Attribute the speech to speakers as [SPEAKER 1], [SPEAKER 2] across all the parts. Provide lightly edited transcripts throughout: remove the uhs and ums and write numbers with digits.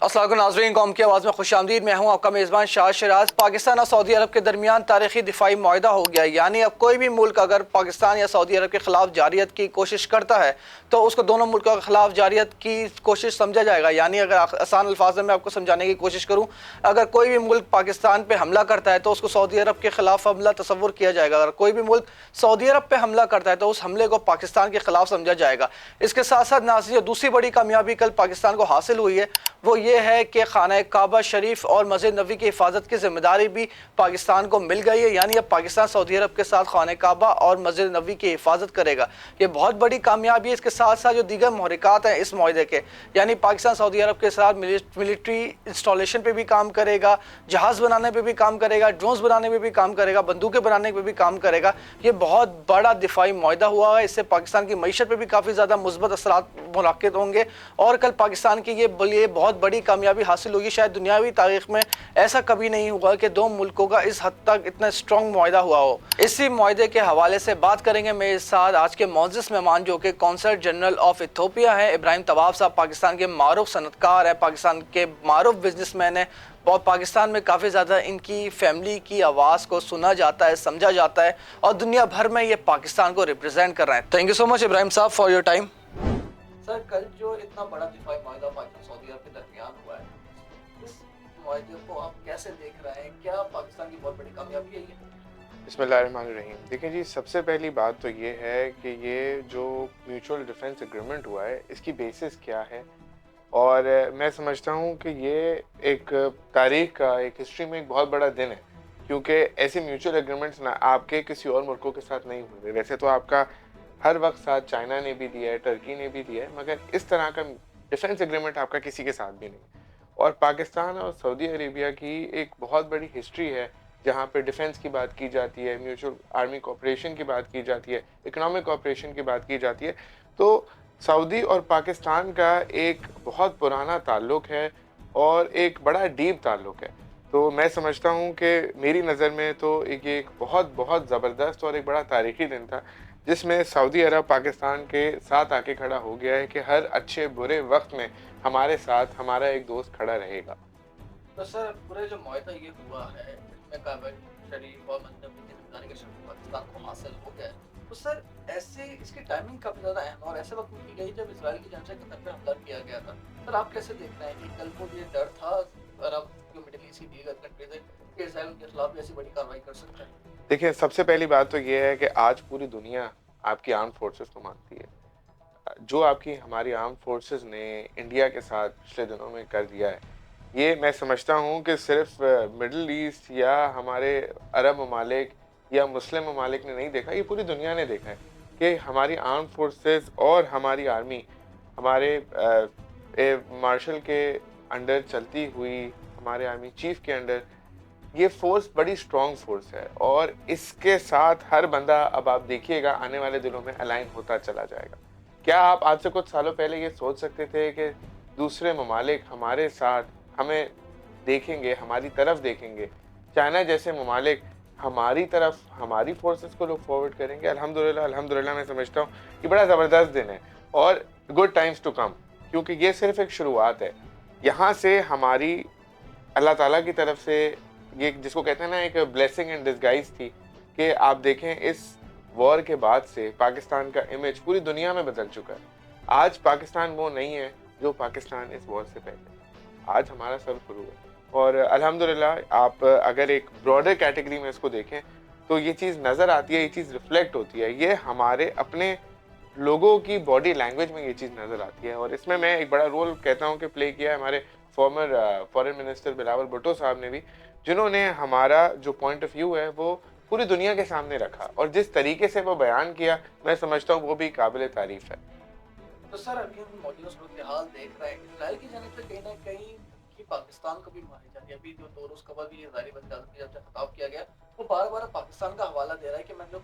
[SPEAKER 1] अस्सलाम वालेकुम नाज़रीन, कौम की आवाज़ में खुशामदीद। मैं हूँ आपका मेज़बान शाह शराज। पाकिस्तान और सऊदी अरब के दरमियान तारीखी दिफाई मुआहदा हो गया, यानी अब कोई भी मुल्क अगर पाकिस्तान या सऊदी अरब के ख़िलाफ़ जारियत की कोशिश करता है तो उसको दोनों मुल्कों के ख़िलाफ़ जारियत की कोशिश समझा जाएगा। यानी अगर आसान अल्फाज में आपको समझाने की कोशिश करूँ, अगर कोई भी मुल्क पाकिस्तान पर हमला करता है तो उसको सऊदी अरब के ख़िलाफ़ हमला तस्वुर किया जाएगा। अगर कोई भी मुल्क सऊदी अरब पर हमला करता है तो उस हमले को पाकिस्तान के ख़िलाफ़ समझा जाएगा। इसके साथ साथ नाज़रीन, दूसरी बड़ी कामयाबी कल पाकिस्तान को हासिल हुई है वो ये है कि खाना काबा शरीफ और मस्जिद नबी की हिफाजत की जिम्मेदारी भी पाकिस्तान को मिल गई है। यानी अब पाकिस्तान सऊदी अरब के साथ खाना काबा और मस्जिद नबी की हिफाजत करेगा। ये बहुत बड़ी कामयाबी है। इसके साथ साथ जो दीगर महरिकात हैं इस मुआहदे के, यानी पाकिस्तान सऊदी अरब के साथ मिलिट्री इंस्टॉलेशन पर भी काम करेगा, जहाज़ बनाने पर भी काम करेगा, ड्रोन्स बनाने पर भी काम करेगा, बंदूकें बनाने पर भी काम करेगा। ये बहुत बड़ा दिफाई मुआहदा हुआ है। इससे पाकिस्तान की मीशत पर भी काफ़ी ज़्यादा मुस्बत असरात मुनाकिद होंगे और कल पाकिस्तान की ये बहुत बड़ी कामयाबी हासिल होगी। शायद दुनियावी तारीख में ऐसा कभी नहीं हुआ कि दो मुल्कों का इस हद तक इतना स्ट्रॉन्ग मुआहदा हुआ हो। इसी मुआहदे के हवाले से बात करेंगे मेरे साथ आज के मोअज़्ज़िज़ मेहमान, जो कि कौंसल जनरल ऑफ इथियोपिया है, इब्राहिम तवाब साहब। पाकिस्तान के मारूफ सनतकार है, पाकिस्तान के मारूफ बिजनेसमैन है और पाकिस्तान में काफ़ी ज़्यादा इनकी फैमिली की आवाज़ को सुना जाता है, समझा जाता है और दुनिया भर में ये पाकिस्तान को रिप्रेजेंट कर रहे हैं। Thank you so much Ibrahim साहब फॉर योर टाइम। सर, कल जो इतना बड़ा दिफाई मुआहदा पाकिस्तान सऊदी अरब के दरमियान हुआ है, इस मुआहदे को आप कैसे देख रहे हैं? क्या पाकिस्तान की बहुत बड़ी कामयाबी है ये?
[SPEAKER 2] बिस्मिल्लाहिर्रहमानिर्रहीम। देखिए जी, सबसे पहली बात तो ये है कि ये जो म्यूचुअल डिफेंस एग्रीमेंट हुआ है इसकी बेसिस क्या है, और मैं समझता हूँ कि ये एक तारीख का, एक हिस्ट्री में एक बहुत बड़ा दिन है, क्योंकि ऐसे म्यूचुअल एग्रीमेंट्स ना आपके किसी और मुल्कों के साथ नहीं हुए। वैसे तो आपका हर वक्त साथ चाइना ने भी दिया है, टर्की ने भी दिया है, मगर इस तरह का डिफेंस एग्रीमेंट आपका किसी के साथ भी नहीं। और पाकिस्तान और सऊदी अरेबिया की एक बहुत बड़ी हिस्ट्री है जहाँ पे डिफेंस की बात की जाती है, म्यूचुअल आर्मी कोऑपरेशन की बात की जाती है, इकोनॉमिक कोऑपरेशन की बात की जाती है। तो सऊदी और पाकिस्तान का एक बहुत पुराना ताल्लुक है और एक बड़ा डीप ताल्लुक है। तो मैं समझता हूँ कि मेरी नज़र में तो ये एक बहुत बहुत ज़बरदस्त और एक बड़ा तारीखी दिन था, जिसमें सऊदी अरब पाकिस्तान के साथ आके खड़ा हो गया है कि हर अच्छे बुरे वक्त में हमारे साथ हमारा एक दोस्त खड़ा रहेगा।
[SPEAKER 1] तो सर, पूरे जो मुआहदा ये हुआ है इसमें काबा शरीफ और मस्जिद नबी की जिम्मेदारी का शर्फ पाकिस्तान को हासिल हो गया है, तो सर ऐसे इसकी टाइमिंग काफ़ी ज़्यादा अहम और ऐसे वक्त में की गई जब इसराइल की जानिब से कतर पर हमला किया गया था। सर, आप कैसे देख रहे हैं कि कल को ये डर था अरब जो मिडिल ईस्ट की दीगर कंट्रीज है कि इसराइल के खिलाफ भी ऐसी बड़ी कार्रवाई कर सकते हैं?
[SPEAKER 2] देखिए, सबसे पहली बात तो ये है कि आज पूरी दुनिया आपकी आर्म फोर्सेस को मानती है। जो आपकी हमारी आर्म फोर्सेस ने इंडिया के साथ पिछले दिनों में कर दिया है, ये मैं समझता हूँ कि सिर्फ मिडल ईस्ट या हमारे अरब ममालिक या मुस्लिम ममालिक ने नहीं देखा, ये पूरी दुनिया ने देखा है कि हमारी आर्म फोर्सेस और हमारी आर्मी हमारे मार्शल के अंडर चलती हुई, हमारे आर्मी चीफ के अंडर, ये फोर्स बड़ी स्ट्रॉन्ग फोर्स है और इसके साथ हर बंदा, अब आप देखिएगा, आने वाले दिनों में अलाइन होता चला जाएगा। क्या आप आज से कुछ सालों पहले ये सोच सकते थे कि दूसरे ममालिक हमारे साथ हमें देखेंगे, हमारी तरफ देखेंगे? चाइना जैसे ममालिक हमारी तरफ हमारी फोर्सेस को लुक फॉरवर्ड करेंगे। अल्हम्दुलिल्लाह, अल्हम्दुलिल्लाह मैं समझता हूँ कि बड़ा ज़बरदस्त दिन है और गुड टाइम्स टू कम, क्योंकि ये सिर्फ एक शुरुआत है। यहाँ से हमारी अल्लाह ताला की तरफ से ये, जिसको कहते हैं ना, एक ब्लेसिंग इन डिस्गाइज थी कि आप देखें इस वॉर के बाद से पाकिस्तान का इमेज पूरी दुनिया में बदल चुका है। आज पाकिस्तान वो नहीं है जो पाकिस्तान इस वॉर से पहले। आज हमारा सर शुरू है और अल्हम्दुलिल्लाह, आप अगर एक ब्रॉडर कैटेगरी में इसको देखें तो ये चीज़ नज़र आती है, ये चीज़ रिफ्लेक्ट होती है, ये हमारे अपने लोगों की बॉडी लैंग्वेज में ये चीज़ नज़र आती है। और इसमें मैं एक बड़ा रोल कहता हूँ कि प्ले किया है हमारे farmer foreign minister Bilawal Bhutto साहब ने भी, जिन्होंने हमारा जो पॉइंट ऑफ व्यू है वो पूरी दुनिया के सामने रखा और जिस तरीके से वो बयान किया, मैं समझता हूँ वो भी काबिल तारीफ है।
[SPEAKER 1] तो सर, अभी हम मौजूदा सूरत हाल देख रहे हैं, इसराइल की जानिब से कहीं ना कहीं कि पाकिस्तान को भी मारी जाती है। अभी जो 2 रोज कबल भी इजरायली वज़ीर-ए-आज़म की तरफ से खिताब किया गया, वो बार-बार पाकिस्तान का हवाला दे रहा है कि मैंने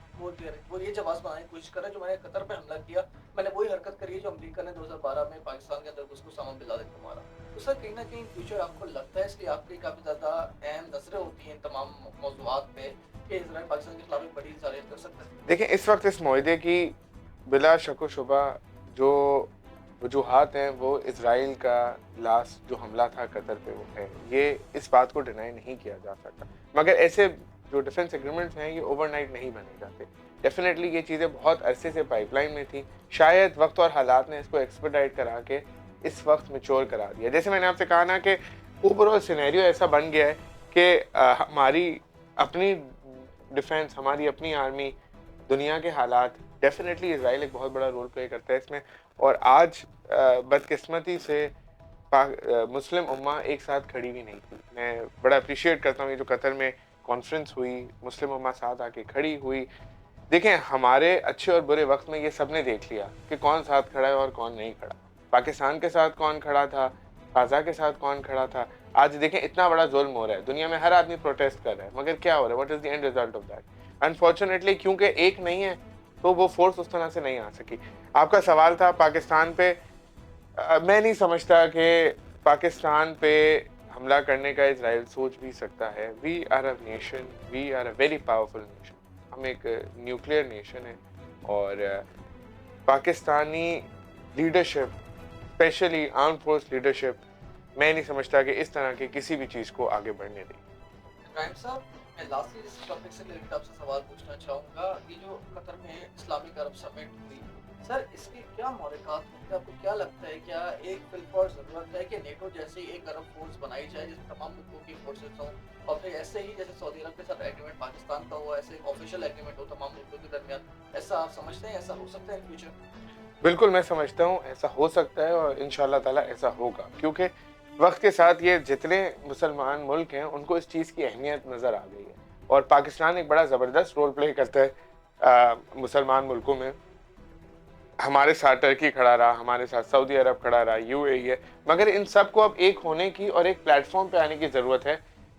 [SPEAKER 1] वो ये जवाब बनाने की कोशिश कर रहा है जो मैंने कतर पे हमला किया, मैंने वही हरकत करी है जो अमेरिका ने 2012 में पाकिस्तान के अंदर घुस के उसामा बिन लादेन को मारा। तो सर, कहीं ना कहीं फ्यूचर आपको लगता है इसलिए आपकी काफ़ी ज़्यादा अहम नजरें होती हैं तमाम मौज़ूआत पे कि इसराइल पाकिस्तान के खिलाफ एक बड़ी जारियत कर सकता है?
[SPEAKER 2] देखिए, इस वक्त इस मुआहदे की बिला शक व शुबा जो वजूहात हैं वो इसराइल का लास्ट जो हमला था कतर पे वो है। ये इस बात को डिनाई नहीं किया जा सकता। मगर ऐसे जो डिफेंस एग्रीमेंट्स हैं ये ओवरनाइट नहीं बने जाते। डेफ़िनेटली ये चीज़ें बहुत अरसे से पाइपलाइन में थी। शायद वक़्त और हालात ने इसको एक्सपेडाइट करा के इस वक़्त मैच्योर करा दिया। जैसे मैंने आपसे कहा ना कि ओवरऑल सिनेरियो ऐसा बन गया है कि हमारी अपनी डिफेंस, हमारी अपनी आर्मी, दुनिया के हालात, डेफ़िनेटली इज़राइल एक बहुत बड़ा रोल प्ले करता है इसमें। और आज बदकिस्मती से मुस्लिम उम्मा एक साथ खड़ी भी नहीं थी। मैं बड़ा एप्रिशिएट करता हूँ ये जो कतर में कॉन्फ्रेंस हुई, मुस्लिम उम्मा साथ आके खड़ी हुई। देखें, हमारे अच्छे और बुरे वक़्त में ये सबने देख लिया कि कौन साथ खड़ा है और कौन नहीं खड़ा। पाकिस्तान के साथ कौन खड़ा था, गाज़ा के साथ कौन खड़ा था। आज देखें इतना बड़ा ज़ुल्म हो रहा है, दुनिया में हर आदमी प्रोटेस्ट कर रहा है, मगर क्या हो रहा है? What is the end result of that? Unfortunately क्योंकि एक नहीं है, तो वो फ़ोर्स उस तरह से नहीं आ सकी। आपका सवाल था पाकिस्तान पे, मैं नहीं समझता कि पाकिस्तान पे हमला करने का इज़राइल सोच भी सकता है। We are a nation, we are a very powerful nation. हम एक न्यूक्लियर नेशन है और Pakistani leadership, specially armed force leadership, मैं नहीं समझता कि इस तरह की किसी भी चीज़ को आगे बढ़ने देगी।
[SPEAKER 1] इब्राहिम साहब, मैं लास्टली इस टॉपिक से रिलेटेड आपसे सवाल पूछना चाहूँगा। ये जो कतर में इस्लामिक अरब समिट हुई, सर इसके क्या मौलिकात होंगे? आपको क्या लगता है, क्या एक फिलफौर ज़रूरत है कि नेटो जैसी एक अरब फोर्स बनाई जाए जिसमें तमाम मुल्कों की फोर्सेस हों, और फिर ऐसे ही जैसे सऊदी अरब के साथ एग्रीमेंट पाकिस्तान का हुआ, ऐसे एक ऑफिशियल एग्रीमेंट हो तमाम मुल्कों के दरमियान? ऐसा आप समझते हैं ऐसा हो सकता है इन फ्यूचर?
[SPEAKER 2] बिल्कुल, मैं समझता हूँ ऐसा हो सकता है और इंशाअल्लाह ताला ऐसा होगा, क्योंकि वक़्त के साथ ये जितने मुसलमान मुल्क हैं, उनको इस चीज़ की अहमियत नज़र आ गई है और पाकिस्तान एक बड़ा ज़बरदस्त रोल प्ले करता है मुसलमान मुल्कों में। हमारे साथ टर्की खड़ा रहा, हमारे साथ सऊदी अरब खड़ा रहा, यूएई है, मगर इन सबको अब एक होने की और एक प्लेटफ़ॉर्म पे आने की ज़रूरत है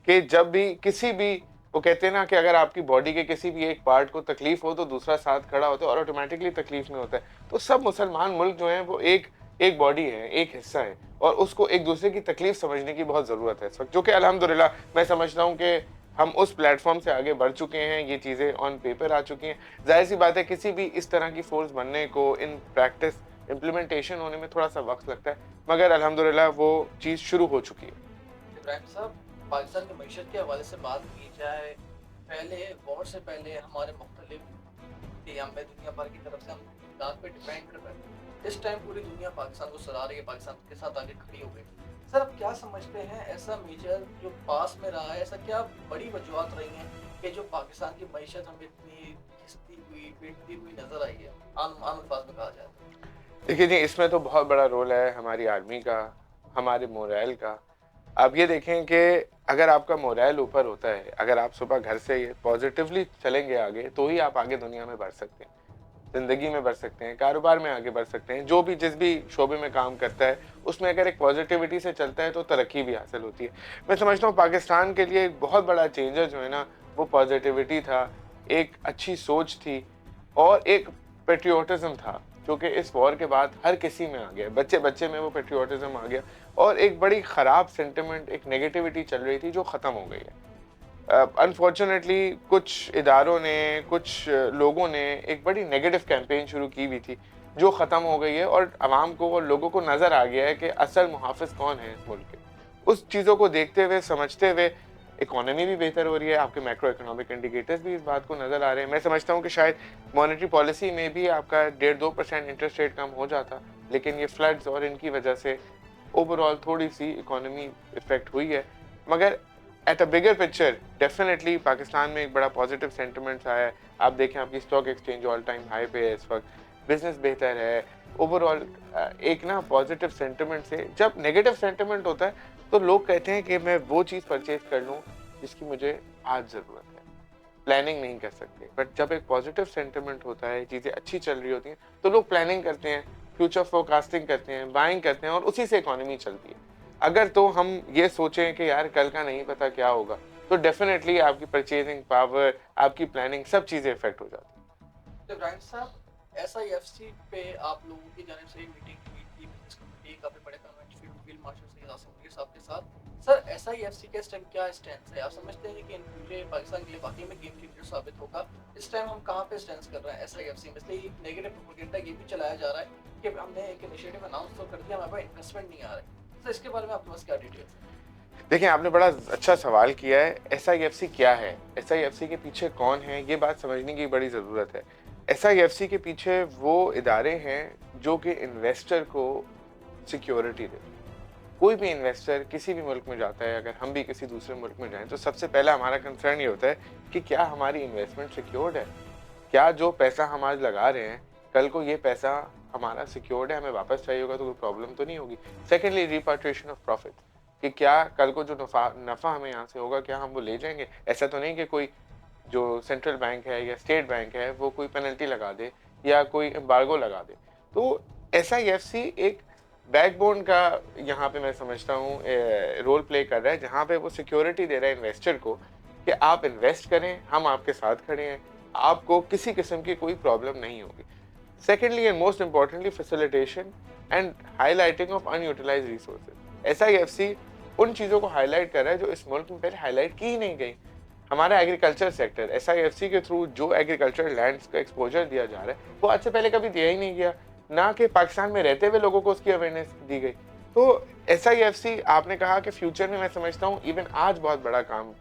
[SPEAKER 2] कि जब भी किसी भी, वो कहते हैं ना कि अगर आपकी बॉडी के किसी भी एक पार्ट को तकलीफ़ हो तो दूसरा साथ खड़ा होता है और ऑटोमैटिकली तकलीफ़ में होता है। तो सब मुसलमान मुल्क जो हैं वो एक एक बॉडी है, एक हिस्सा है और उसको एक-दूसरे की तकलीफ़ समझने की बहुत ज़रूरत है इस वक़्त, जो कि अल्हम्दुलिल्लाह मैं समझता हूँ कि हम उस प्लेटफ़ॉर्म से आगे बढ़ चुके हैं, ये चीज़ें ऑन पेपर आ चुकी हैं। ज़ाहिर-सी बात है किसी भी इस तरह की फ़ोर्स बनने को इन प्रैक्टिस इम्प्लीमेंटेशन होने में थोड़ा-सा वक़्त लगता है, मगर अल्हम्दुलिल्लाह वो चीज़ शुरू हो चुकी है।
[SPEAKER 1] इब्राहिम साहब, पाकिस्तान की मईशत के हवाले से बात की जाए, पहले वॉर से पहले हमारे मुख्तलिफ हम में दुनिया भर की तरफ से हम इमदाद पे डिपेंड कर रहे थे। इस टाइम पूरी दुनिया पाकिस्तान को सराह रही है, पाकिस्तान के साथ आगे खड़ी हो गई। सर आप क्या समझते हैं, ऐसा मेजर जो पास में रहा है, ऐसा क्या बड़ी वजूहत रही हैं कि जो पाकिस्तान की मईशत हमें इतनी घिसती हुई, पिटती हुई नज़र आई है? आम आम अल्फाज में कहा जाए तो।
[SPEAKER 2] देखिए जी, इसमें तो बहुत बड़ा रोल है हमारी आर्मी का, हमारे मोरल का। आप ये देखें कि अगर आपका मोरल ऊपर होता है, अगर आप सुबह घर से पॉजिटिवली चलेंगे आगे, तो ही आप आगे दुनिया में बढ़ सकते हैं। ज़िंदगी में बढ़ सकते हैं, कारोबार में आगे बढ़ सकते हैं, जो भी जिस भी शोबे में काम करता है, उसमें अगर एक पॉज़िटिविटी से चलता है तो तरक्की भी हासिल होती है। मैं समझता हूँ पाकिस्तान के लिए एक बहुत बड़ा चेंजर जो है ना, वो पॉज़िटिविटी था, एक अच्छी सोच थी और एक पैट्रियोटिज़्म था, जो कि इस वॉर के बाद हर किसी में आ गया। बच्चे-बच्चे में वो पैट्रियोटिज़्म आ गया और एक बड़ी ख़राब सेंटिमेंट, एक नेगेटिविटी चल रही थी जो ख़त्म हो गई है। अनफॉर्चुनेटली कुछ इदारों ने, कुछ लोगों ने एक बड़ी नेगेटिव कैंपेन शुरू की हुई थी, जो ख़त्म हो गई है और आवाम को और लोगों को नज़र आ गया है कि असल मुहाफ़िज़ कौन है इस मुल्क के। उस चीज़ों को देखते हुए, समझते हुए इकोनॉमी भी बेहतर हो रही है, आपके मैक्रो इकोनॉमिक इंडिकेटर्स भी इस बात को नज़र आ रहे हैं। मैं समझता हूँ कि शायद मॉनेटरी पॉलिसी में भी आपका 1.5-2% इंटरेस्ट रेट कम हो जाता, लेकिन ये फ्लड्स और इनकी वजह से ओवरऑल थोड़ी-सी इकोनॉमी इफ़ेक्ट हुई है। मगर at a bigger picture definitely Pakistan में एक बड़ा पॉजिटिव सेंटिमेंट्स आया है। आप देखें आपकी stock exchange all time high पे है इस वक़्त, बिज़नेस बेहतर है। ओवरऑल एक ना पॉजिटिव सेंटिमेंट से जब नेगेटिव सेंटिमेंट होता है, तो लोग कहते हैं कि मैं वो चीज़ परचेज़ कर लूँ, जिसकी मुझे आज ज़रूरत है। प्लानिंग नहीं कर सकते। बट जब एक पॉजिटिव सेंटिमेंट होता है, चीज़ें अच्छी चल रही होती हैं, तो लोग प्लानिंग करते हैं, फ्यूचर फोरकास्टिंग करते हैं, बाइंग करते हैं और उसी से इकोनॉमी चलती है। अगर तो हम ये सोचें कि यार कल का नहीं पता क्या होगा, तो डेफ़िनेटली आपकी परचेज़िंग पावर, आपकी प्लानिंग सब चीज़ें इफ़ेक्ट हो जाती हैं।
[SPEAKER 1] तो इब्राहिम साहब, एसआईएफसी पे आप लोगों की जानिब से मीटिंग हुई थी, बिजनेस कमेटी काफ़ी बड़े committee field marshal Syed Asim Munir साहब के साथ। सर एसआईएफसी का इस टाइम क्या स्टैंड है? आप समझते हैं कि इन फ्यूचर पाकिस्तान के लिए वाकई में गेम चेंजर साबित होगा? इस टाइम हम कहाँ पे स्टैंड कर रहे हैं एसआईएफसी में? इसलिए एक नेगेटिव प्रोपेगेंडा ये भी चलाया जा रहा है कि हमने एक इनिशिएटिव अनाउंस तो कर दिया, हमारे पास इन्वेस्टमेंट नहीं आ रही। तो इसके बारे में आपके पास क्या डिटेल्स है?
[SPEAKER 2] देखिए, आपने बड़ा अच्छा सवाल किया है। एसआईएफसी क्या है? एसआईएफसी के पीछे कौन है? ये बात समझने की बड़ी ज़रूरत है। एसआईएफसी के पीछे वो इदारे हैं जो कि इन्वेस्टर को सिक्योरिटी देते हैं। कोई भी इन्वेस्टर किसी भी मुल्क में जाता है, अगर हम भी किसी दूसरे मुल्क में जाएँ, तो सबसे पहला हमारा कंसर्न ये होता है कि क्या हमारी इन्वेस्टमेंट सिक्योर्ड है? क्या जो पैसा हम आज लगा रहे हैं, कल को ये पैसा हमारा सिक्योर्ड है, हमें वापस चाहिए होगा तो कोई प्रॉब्लम तो नहीं होगी। सेकेंडली, रिपाट्रिएशन ऑफ प्रॉफिट, कि क्या कल को जो नफ़ा हमें यहाँ से होगा, क्या हम वो ले जाएँगे? ऐसा तो नहीं कि कोई जो सेंट्रल बैंक है या स्टेट बैंक है, वो कोई पेनल्टी लगा दे या कोई एम्बार्गो लगा दे। तो एसआईएफसी एक बैकबोन का यहाँ पे मैं समझता हूँ रोल प्ले कर रहा है, जहाँ पे वो सिक्योरिटी दे रहा है इन्वेस्टर को कि आप इन्वेस्ट करें, हम आपके साथ खड़े हैं, आपको किसी किस्म की कोई प्रॉब्लम नहीं होगी। Secondly and most importantly, facilitation and highlighting of unutilised resources. SIFC उन चीज़ों को हाईलाइट कर रहा है जो इस मुल्क में पहले हाईलाइट की ही नहीं गई। हमारा एग्रीकल्चर सेक्टर, एसआईएफसी के थ्रू जो एग्रीकल्चर लैंड्स का एक्सपोजर दिया जा रहा है, वो आज से पहले कभी दिया ही नहीं गया, ना कि पाकिस्तान में रहते हुए लोगों को उसकी अवेयरनेस दी गई। तो एसआईएफसी, आपने कहा कि फ्यूचर में, मैं समझता हूँ इवन आज बहुत बड़ा काम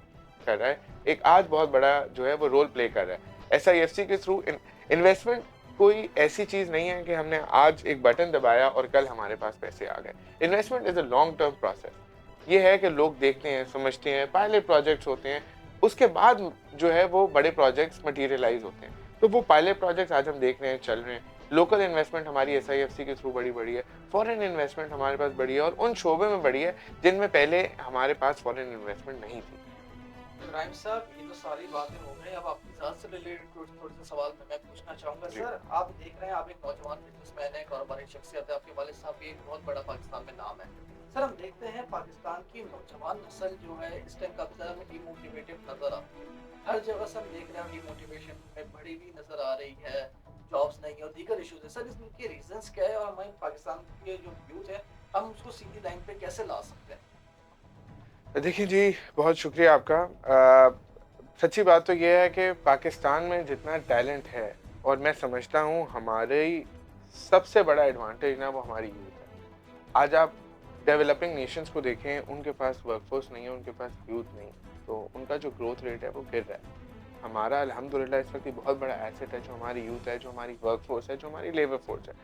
[SPEAKER 2] कर रहा है, एक आज बहुत बड़ा जो है वो रोल प्ले कर रहा है। एसआईएफसी के थ्रू इन्वेस्टमेंट कोई ऐसी चीज़ नहीं है कि हमने आज एक बटन दबाया और कल हमारे पास पैसे आ गए। Investment is a long term process. ये है कि लोग देखते हैं, समझते हैं, पायलट प्रोजेक्ट्स होते हैं, उसके बाद जो है वो बड़े प्रोजेक्ट्स मटेरियलाइज होते हैं। तो वो पायलट प्रोजेक्ट्स आज हम देख रहे हैं, चल रहे हैं। लोकल इन्वेस्टमेंट हमारी एसआईएफसी के थ्रू बड़ी है, फॉरेन इन्वेस्टमेंट हमारे पास बड़ी है, और उन शोबे में बड़ी है जिनमें पहले हमारे पास फॉरेन इन्वेस्टमेंट नहीं थी।
[SPEAKER 1] इब्राहिम साहब, ये तो सारी बातें हो गई। अब आपकी ज़ात से रिलेटेड थोड़े से सवाल मैं पूछना चाहूँगा। सर, आप देख रहे हैं, आप एक नौजवान बिजनेसमैन हैं, कारोबारी शख्सियत है, आपके वालिद साहब भी एक बहुत बड़ा पाकिस्तान में नाम है। सर, हम देखते हैं पाकिस्तान की नौजवान नस्ल जो है इस टाइम काफ़ी ज़्यादा डिमोटिवेटेड नज़र आती है। हर जगह से हम देख रहे हैं डिमोटिवेशन में बढ़ी हुई नज़र आ रही है, जॉब्स नहीं है और दीगर इशूज़ है। सर, इसके रीजंस क्या है और हमारे पाकिस्तान के जो यूथ है, हम उसको सीधी लाइन पे कैसे ला सकते हैं?
[SPEAKER 2] देखिए जी, बहुत शुक्रिया आपका। सच्ची बात तो ये है कि पाकिस्तान में जितना टैलेंट है, और मैं समझता हूँ हमारी सबसे बड़ा एडवांटेज ना, वो हमारी यूथ है। आज आप डेवलपिंग नेशंस को देखें, उनके पास वर्कफोर्स नहीं है, उनके पास यूथ नहीं, तो उनका जो ग्रोथ रेट है वो गिर रहा है। हमारा अल्हम्दुलिल्लाह इस वक्त बहुत बड़ा एसेट है, जो हमारी यूथ है, जो हमारी वर्कफोर्स है, जो हमारी लेबर फोर्स है।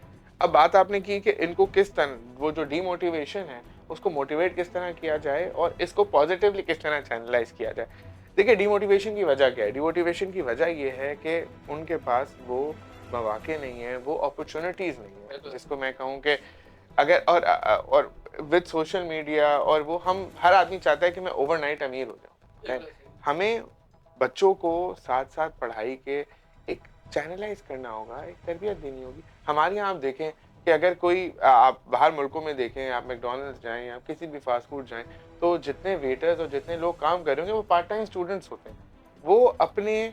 [SPEAKER 2] अब बात आपने की कि इनको किस तरह, वो जो डीमोटिवेशन है उसको मोटिवेट किस तरह किया जाए और इसको पॉजिटिवली किस तरह चैनलाइज किया जाए। देखिए, डीमोटिवेशन की वजह क्या है? डीमोटिवेशन की वजह ये है कि उनके पास वो मौके नहीं है, वो अपॉर्चुनिटीज़ नहीं है, जिसको मैं कहूँ कि अगर और विद सोशल मीडिया, और वो हम हर आदमी चाहता है कि मैं ओवरनाइट अमीर हो जाऊँ। हमें बच्चों को साथ-साथ पढ़ाई के एक चैनलाइज करना होगा, एक तरबियत देनी होगी। हमारे यहाँ आप देखें कि अगर कोई आप बाहर मुल्कों में देखें, आप मैकडॉनल्ड्स जाएँ या किसी भी फास्ट फूड जाएँ, तो जितने वेटर्स और जितने लोग काम कर रहे होंगे वो पार्ट टाइम स्टूडेंट्स होते हैं। वो अपने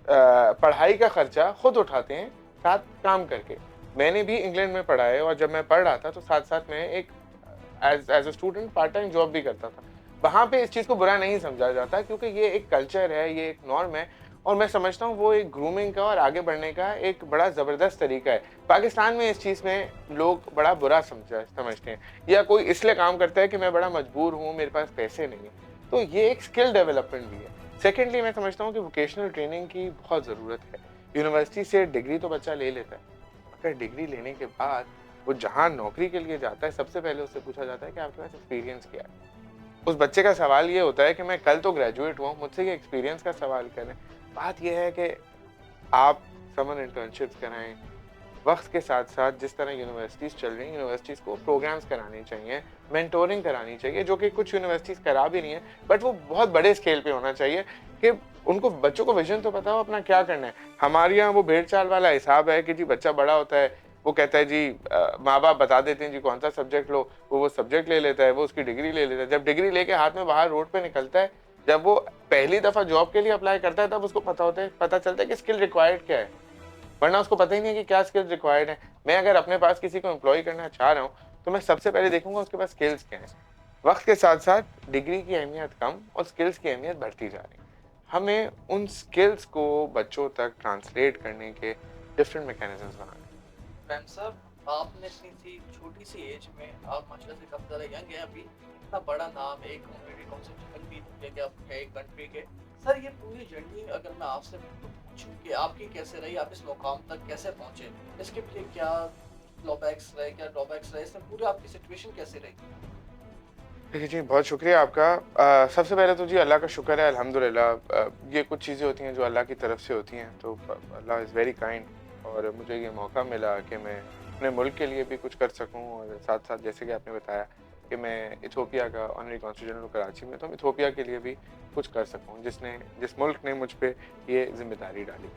[SPEAKER 2] पढ़ाई का खर्चा खुद उठाते हैं, साथ काम करके। मैंने भी इंग्लैंड में पढ़ा है, और जब मैं पढ़ रहा था तो साथ-साथ मैं एक as a student part time job भी करता था। वहाँ पे इस चीज़ को बुरा नहीं समझा जाता, क्योंकि ये एक कल्चर है, ये एक नॉर्म है, और मैं समझता हूँ वो एक ग्रूमिंग का और आगे बढ़ने का एक बड़ा ज़बरदस्त तरीका है। पाकिस्तान में इस चीज़ में लोग बड़ा बुरा समझते हैं, या कोई इसलिए काम करता है कि मैं बड़ा मजबूर हूँ, मेरे पास पैसे नहीं हैं। तो ये एक स्किल डेवलपमेंट भी है। सेकेंडली, मैं समझता हूँ कि वोकेशनल ट्रेनिंग की बहुत ज़रूरत है। यूनिवर्सिटी से डिग्री तो बच्चा ले लेता है, मगर डिग्री लेने के बाद वो जहाँ नौकरी के लिए जाता है, सबसे पहले उससे पूछा जाता है कि आपके पास एक्सपीरियंस क्या है। उस बच्चे का सवाल ये होता है कि मैं कल तो ग्रेजुएट हुआ हूँ, मुझसे ये एक्सपीरियंस का सवाल करें। बात ये है कि आप समर इंटर्नशिप्स कराएँ, वक़्त के साथ-साथ जिस तरह यूनिवर्सिटीज़ चल रही हैं, यूनिवर्सिटीज़ को प्रोग्राम्स कराने चाहिए, मेंटोरिंग करानी चाहिए, जो कि कुछ यूनिवर्सिटीज़ करा भी रही हैं, बट वो बहुत बड़े स्केल पे होना चाहिए कि उनको, बच्चों को विज़न तो पता हो अपना क्या करना है। हमारे यहाँ वो भेड़-चाल वाला हिसाब है कि जी बच्चा बड़ा होता है, वो कहता है जी माँ-बाप बता देते हैं जी कौन-सा सब्जेक्ट लो, वो सब्जेक्ट ले लेता है, वो उसकी डिग्री ले लेता है। जब डिग्री लेके हाथ में बाहर रोड पे निकलता है, जब वो पहली दफ़ा जॉब के लिए अप्लाई करता है, तब उसको पता चलता है कि स्किल रिक्वायर्ड क्या है। वरना उसको पता ही नहीं है कि क्या स्किल्स रिक्वायर्ड है। मैं अगर अपने पास किसी को एम्प्लॉय करना चाह रहा हूँ, तो मैं सबसे पहले देखूँगा उसके पास स्किल्स क्या हैं। वक़्त के साथ-साथ डिग्री की अहमियत कम और स्किल्स की अहमियत बढ़ती जा रही है। हमें उन स्किल्स को बच्चों तक ट्रांसलेट करने के डिफरेंट मैकेनिज़म्स बनाने हैं।
[SPEAKER 1] मैम साहब, आपने इतनी सी छोटी सी एज में आप माशाल्लाह से काफ़ी ज़्यादा यंग हैं अभी, इतना बड़ा नाम है, एक कॉम्पिटिटिव कॉन्सेप्ट भी कि आप है एक कंट्री के। सर ये पूरी जर्नी अगर मैं आपसे पूछूं कि आपकी कैसे रही, आप इस मुकाम तक कैसे पहुंचे, इसके पीछे क्या ड्रॉबैक्स रहे, क्या ड्रॉबैक्स रहे, इसमें पूरी आपकी सिचुएशन कैसे रही?
[SPEAKER 2] देखिए जी, बहुत शुक्रिया आपका। सबसे पहले तो जी अल्लाह का शुक्र है, अल्हम्दुलिल्लाह। ये कुछ चीज़ें होती हैं जो अल्लाह की तरफ से होती हैं, तो अल्लाह इज़ वेरी काइंड और मुझे ये मौका मिला कि मैं अपने मुल्क के लिए भी कुछ कर सकूं और साथ-साथ जैसे कि आपने बताया कि मैं इथियोपिया का ऑनरी कॉन्सुल जनरल कराची में, तो मैं इथियोपिया के लिए भी कुछ कर सकूं, जिस मुल्क ने मुझ पे ये ज़िम्मेदारी डाली।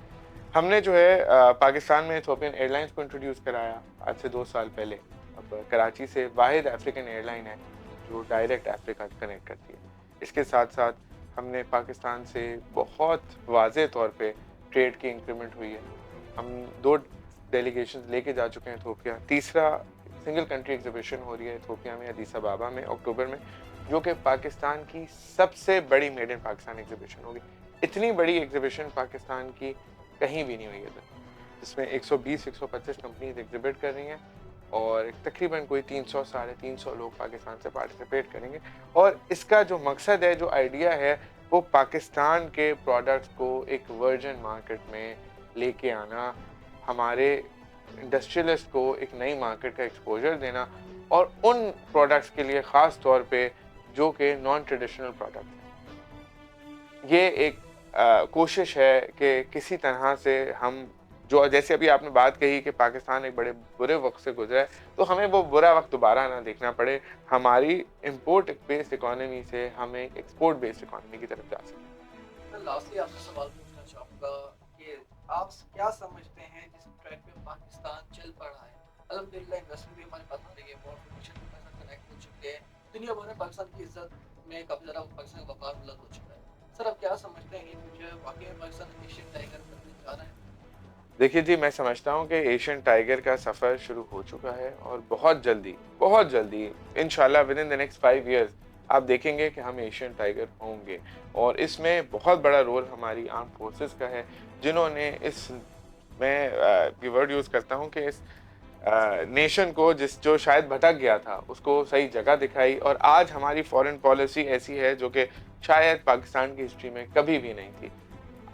[SPEAKER 2] हमने जो है पाकिस्तान में इथियोपियन एयरलाइंस को इंट्रोड्यूस कराया आज से 2 साल पहले। अब कराची से वाहिद अफ्रीकन एयरलाइन है जो डायरेक्ट अफ्रीका कनेक्ट करती है। इसके साथ-साथ हमने पाकिस्तान से बहुत वाज़ेह तौर पे ट्रेड की इंक्रीमेंट हुई है। हम 2 डेलीगेशंस लेके जा चुके हैं इथियोपिया। तीसरा सिंगल कंट्री एग्ज़िबिशन हो रही है इथियोपिया में अदीस अबाबा में अक्टूबर में, जो कि पाकिस्तान की सबसे बड़ी मेड इन पाकिस्तान एग्ज़िबिशन होगी। इतनी बड़ी एग्ज़िबिशन पाकिस्तान की कहीं भी नहीं हुई है, जिसमें 120-125 कंपनीज एग्ज़िबिट कर रही हैं और तकरीबन कोई 300 साढ़े 300 लोग पाकिस्तान से पार्टिसिपेट करेंगे। और इसका जो मकसद है, जो आइडिया है, वो पाकिस्तान के प्रोडक्ट्स को एक वर्जिन मार्केट में लेके आना, हमारे इंडस्ट्रियलिस्ट को एक नई मार्केट का एक्सपोजर देना और उन प्रोडक्ट्स के लिए ख़ास तौर पे जो कि नॉन ट्रेडिशनल प्रोडक्ट हैं। ये एक कोशिश है कि किसी तरह से हम, जो जैसे अभी आपने बात कही कि पाकिस्तान एक बड़े बुरे वक्त से गुजरा है, तो हमें वो बुरा वक्त दोबारा ना देखना पड़े। हमारी इंपोर्ट बेस्ड इकोनॉमी से हमें एक्सपोर्ट बेस्ड इकोनॉमी की तरफ जा सकें।
[SPEAKER 1] मैं लास्टली आपसे सवाल पूछना चाहूँगा कि आप क्या समझते हैं जिस ट्रैक पे पाकिस्तान चल पड़ा है, अल्हम्दुलिल्लाह इन्वेस्टमेंट भी हमारे पास आ रही है, मॉडिफिकेशन के साथ कनेक्ट हो चुके हैं, दुनिया भर में पाकिस्तान की इज्जत में काफ़ी ज़्यादा पाकिस्तान का वक़ार बुलंद हो चुका है। सर आप क्या समझते हैं इन फ्यूचर वाक़ई में पाकिस्तान एशियन टाइगर बनने जा रहा है?
[SPEAKER 2] देखिए जी, मैं समझता हूँ कि एशियन टाइगर का सफ़र शुरू हो चुका है और बहुत जल्दी इंशाल्लाह with in the next 5 years आप देखेंगे कि हम एशियन टाइगर होंगे। और इसमें बहुत बड़ा रोल हमारी आर्म फोर्सेस का है, जिन्होंने मैं ये वर्ड यूज़ करता हूँ कि इस नेशन को जो शायद भटक गया था, उसको सही जगह दिखाई। और आज हमारी फॉरेन पॉलिसी ऐसी है जो कि शायद पाकिस्तान की हिस्ट्री में कभी भी नहीं थी।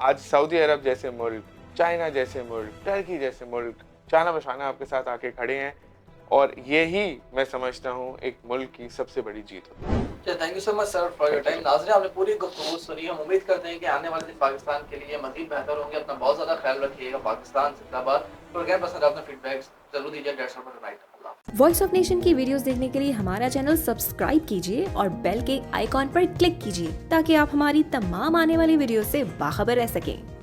[SPEAKER 2] आज सऊदी अरब जैसे मुल्क, चाइना जैसे मुल्क, टर्की जैसे मुल्क शाना बशाना आपके साथ आके खड़े हैं और यही मैं समझता हूँ एक मुल्क की सबसे बड़ी जीत होगी।
[SPEAKER 1] Thank you so much sir for your time. नाज़रीन आपने पूरी गुफ्तगू सुनी, हम उम्मीद करते हैं कि आने वाले दिन पाकिस्तान के लिए मज़ीद बेहतर होंगे। अपना बहुत ज़्यादा ख्याल रखिएगा। पाकिस्तान जिंदाबाद। तो अगर पसंद अपना फीडबैक ज़रूर दीजिए। Dates of right.
[SPEAKER 3] Voice of nation की वीडियोस देखने के लिए हमारा चैनल सब्सक्राइब कीजिए और बेल के आइकॉन पर क्लिक कीजिए ताकि आप हमारी तमाम आने वाली वीडियो से बाखबर रह सकें।